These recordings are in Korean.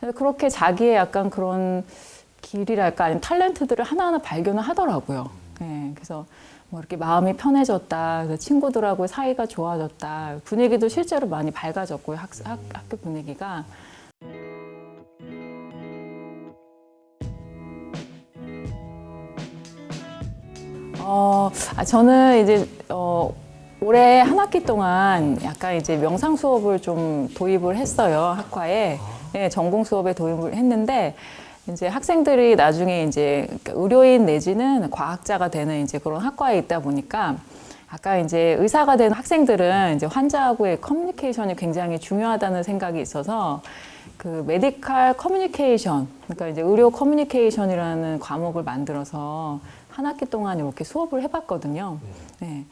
그래서 그렇게 자기의 약간 그런 길이랄까 아니면 탤런트들을 하나하나 발견을 하더라고요. 예, 그래서 뭐 이렇게 마음이 편해졌다, 그래서 친구들하고 사이가 좋아졌다, 분위기도 실제로 많이 밝아졌고요. 학교 분위기가. 저는 이제 올해 한 학기 동안 약간 이제 명상 수업을 좀 도입을 했어요, 학과에. 예, 전공 수업에 도입을 했는데, 이제 학생들이 나중에 이제 의료인 내지는 과학자가 되는 이제 그런 학과에 있다 보니까, 아까 이제 의사가 된 학생들은 이제 환자하고의 커뮤니케이션이 굉장히 중요하다는 생각이 있어서, 그 메디컬 커뮤니케이션, 그러니까 이제 의료 커뮤니케이션이라는 과목을 만들어서 한 학기 동안 이렇게 수업을 해봤거든요. 네.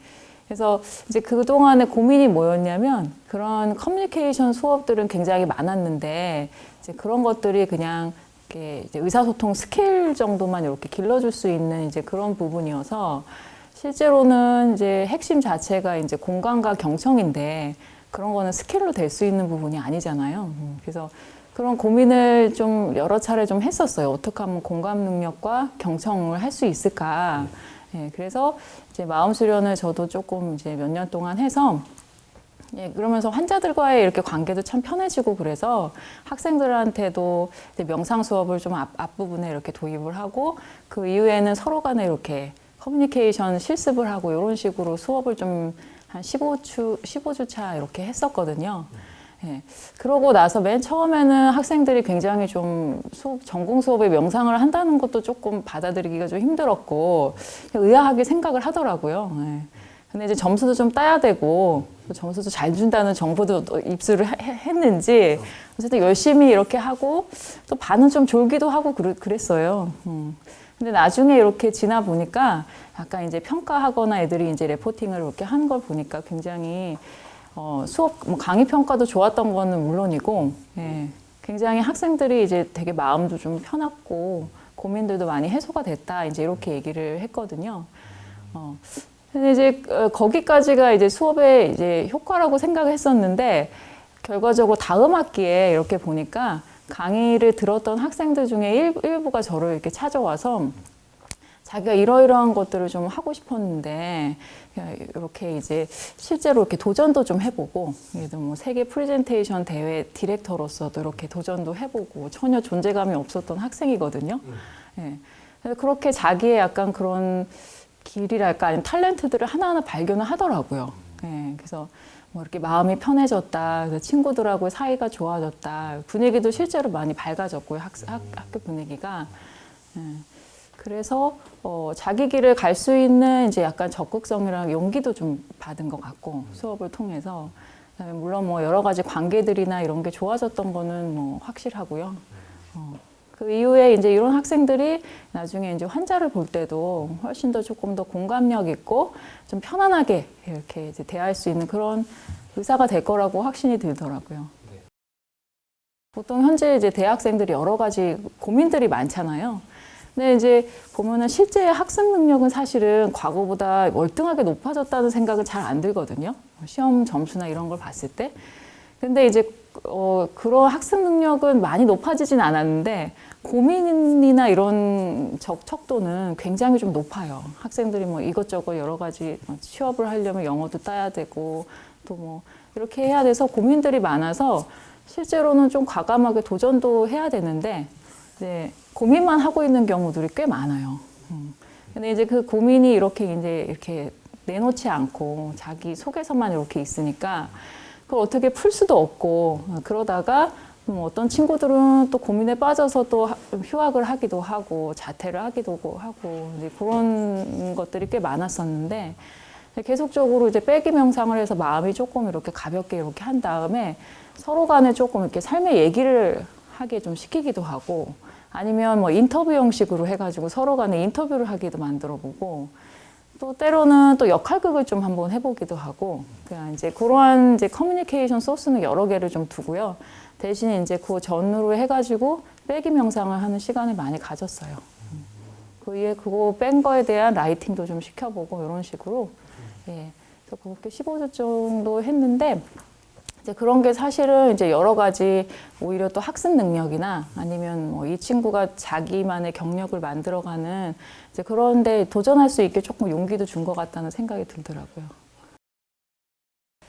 그래서 이제 그동안의 고민이 뭐였냐면 그런 커뮤니케이션 수업들은 굉장히 많았는데 이제 그런 것들이 그냥 이렇게 이제 의사소통 스킬 정도만 이렇게 길러줄 수 있는 이제 그런 부분이어서 실제로는 이제 핵심 자체가 이제 공감과 경청인데 그런 거는 스킬로 될 수 있는 부분이 아니잖아요. 그래서 그런 고민을 좀 여러 차례 좀 했었어요. 어떻게 하면 공감 능력과 경청을 할 수 있을까. 예, 그래서 이제 마음 수련을 저도 조금 이제 몇 년 동안 해서 예, 그러면서 환자들과의 이렇게 관계도 참 편해지고 그래서 학생들한테도 이제 명상 수업을 좀 앞부분에 이렇게 도입을 하고 그 이후에는 서로 간에 이렇게 커뮤니케이션 실습을 하고 이런 식으로 수업을 좀 한 15주차 이렇게 했었거든요. 예. 그러고 나서 맨 처음에는 학생들이 굉장히 좀 전공 수업에 명상을 한다는 것도 조금 받아들이기가 좀 힘들었고, 의아하게 생각을 하더라고요. 예. 근데 이제 점수도 좀 따야 되고, 점수도 잘 준다는 정보도 입수를 했는지, 어쨌든 열심히 이렇게 하고, 또 반은 좀 졸기도 하고 그랬어요. 근데 나중에 이렇게 지나 보니까, 약간 이제 평가하거나 애들이 이제 레포팅을 이렇게 하는 걸 보니까 굉장히 수업, 뭐 강의 평가도 좋았던 거는 물론이고, 예, 굉장히 학생들이 이제 되게 마음도 좀 편했고, 고민들도 많이 해소가 됐다, 이제 이렇게 얘기를 했거든요. 근데 이제 거기까지가 이제 수업의 이제 효과라고 생각을 했었는데, 결과적으로 다음 학기에 이렇게 보니까 강의를 들었던 학생들 중에 일부가 저를 이렇게 찾아와서 자기가 이러이러한 것들을 좀 하고 싶었는데 이렇게 이제 실제로 이렇게 도전도 좀 해보고 예를 들어 뭐 세계 프레젠테이션 대회 디렉터로서도 이렇게 도전도 해보고 전혀 존재감이 없었던 학생이거든요. 예. 그래서 그렇게 자기의 약간 그런 길이랄까 아니면 탤런트들을 하나하나 발견을 하더라고요. 예. 그래서 뭐 이렇게 마음이 편해졌다, 그래서 친구들하고 사이가 좋아졌다, 분위기도 실제로 많이 밝아졌고요. 학교 분위기가. 예. 그래서 자기 길을 갈 수 있는 이제 약간 적극성이랑 용기도 좀 받은 것 같고 수업을 통해서 물론 뭐 여러 가지 관계들이나 이런 게 좋아졌던 거는 뭐 확실하고요. 그 이후에 이제 이런 학생들이 나중에 이제 환자를 볼 때도 훨씬 더 조금 더 공감력 있고 좀 편안하게 이렇게 이제 대할 수 있는 그런 의사가 될 거라고 확신이 들더라고요. 보통 현재 이제 대학생들이 여러 가지 고민들이 많잖아요. 근데 이제 보면은 실제 학습 능력은 사실은 과거보다 월등하게 높아졌다는 생각은 잘 안 들거든요. 시험 점수나 이런 걸 봤을 때. 근데 이제 그런 학습 능력은 많이 높아지진 않았는데 고민이나 이런 척도는 굉장히 좀 높아요. 학생들이 뭐 이것저것 여러 가지 취업을 하려면 영어도 따야 되고 또 뭐 이렇게 해야 돼서 고민들이 많아서 실제로는 좀 과감하게 도전도 해야 되는데 이제 고민만 하고 있는 경우들이 꽤 많아요. 근데 이제 그 고민이 이렇게 내놓지 않고 자기 속에서만 이렇게 있으니까 그걸 어떻게 풀 수도 없고 그러다가 어떤 친구들은 또 고민에 빠져서 또 휴학을 하기도 하고 자퇴를 하기도 하고 이제 그런 것들이 꽤 많았었는데 계속적으로 이제 빼기 명상을 해서 마음이 조금 이렇게 가볍게 이렇게 한 다음에 서로 간에 조금 이렇게 삶의 얘기를 하게 좀 시키기도 하고 아니면 뭐 인터뷰 형식으로 해가지고 서로 간에 인터뷰를 하기도 만들어보고 또 때로는 또 역할극을 좀 한번 해보기도 하고 그냥 이제 그러한 이제 커뮤니케이션 소스는 여러 개를 좀 두고요. 대신 이제 그 전후로 해가지고 빼기 명상을 하는 시간을 많이 가졌어요. 그 위에 그거 뺀 거에 대한 라이팅도 좀 시켜보고 이런 식으로 예. 그래서 그렇게 15주 정도 했는데 이제 그런 게 사실은 이제 여러 가지 오히려 또 학습 능력이나 아니면 뭐 이 친구가 자기만의 경력을 만들어가는 이제 그런데 도전할 수 있게 조금 용기도 준 것 같다는 생각이 들더라고요.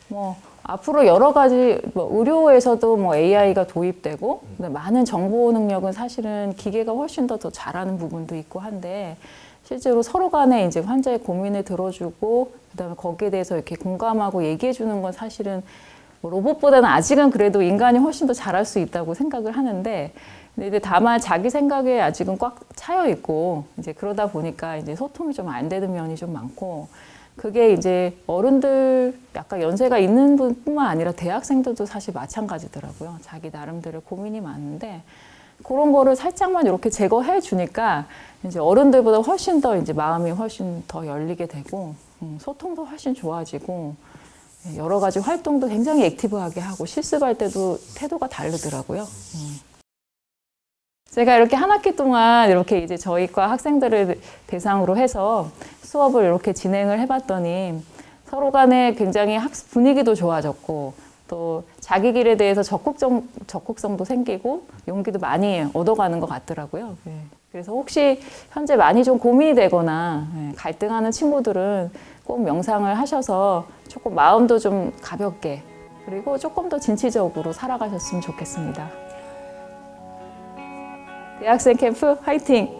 뭐 앞으로 여러 가지 뭐 의료에서도 뭐 AI가 도입되고 많은 정보 능력은 사실은 기계가 훨씬 더 잘하는 부분도 있고 한데 실제로 서로 간에 이제 환자의 고민을 들어주고 그다음에 거기에 대해서 이렇게 공감하고 얘기해 주는 건 사실은 뭐 로봇보다는 아직은 그래도 인간이 훨씬 더 잘할 수 있다고 생각을 하는데 근데 다만 자기 생각에 아직은 꽉 차여 있고 이제 그러다 보니까 이제 소통이 좀 안 되는 면이 좀 많고 그게 이제 어른들 약간 연세가 있는 분뿐만 아니라 대학생들도 사실 마찬가지더라고요. 자기 나름대로 고민이 많은데 그런 거를 살짝만 이렇게 제거해 주니까 이제 어른들보다 훨씬 더 이제 마음이 훨씬 더 열리게 되고 소통도 훨씬 좋아지고 여러 가지 활동도 굉장히 액티브하게 하고 실습할 때도 태도가 다르더라고요. 제가 이렇게 한 학기 동안 이렇게 이제 저희과 학생들을 대상으로 해서 수업을 이렇게 진행을 해봤더니 서로 간에 굉장히 학습 분위기도 좋아졌고 또 자기 길에 대해서 적극성도 생기고 용기도 많이 얻어가는 것 같더라고요. 그래서 혹시 현재 많이 좀 고민이 되거나 갈등하는 친구들은 꼭 명상을 하셔서 조금 마음도 좀 가볍게 그리고 조금 더 진취적으로 살아가셨으면 좋겠습니다. 대학생 캠프 화이팅!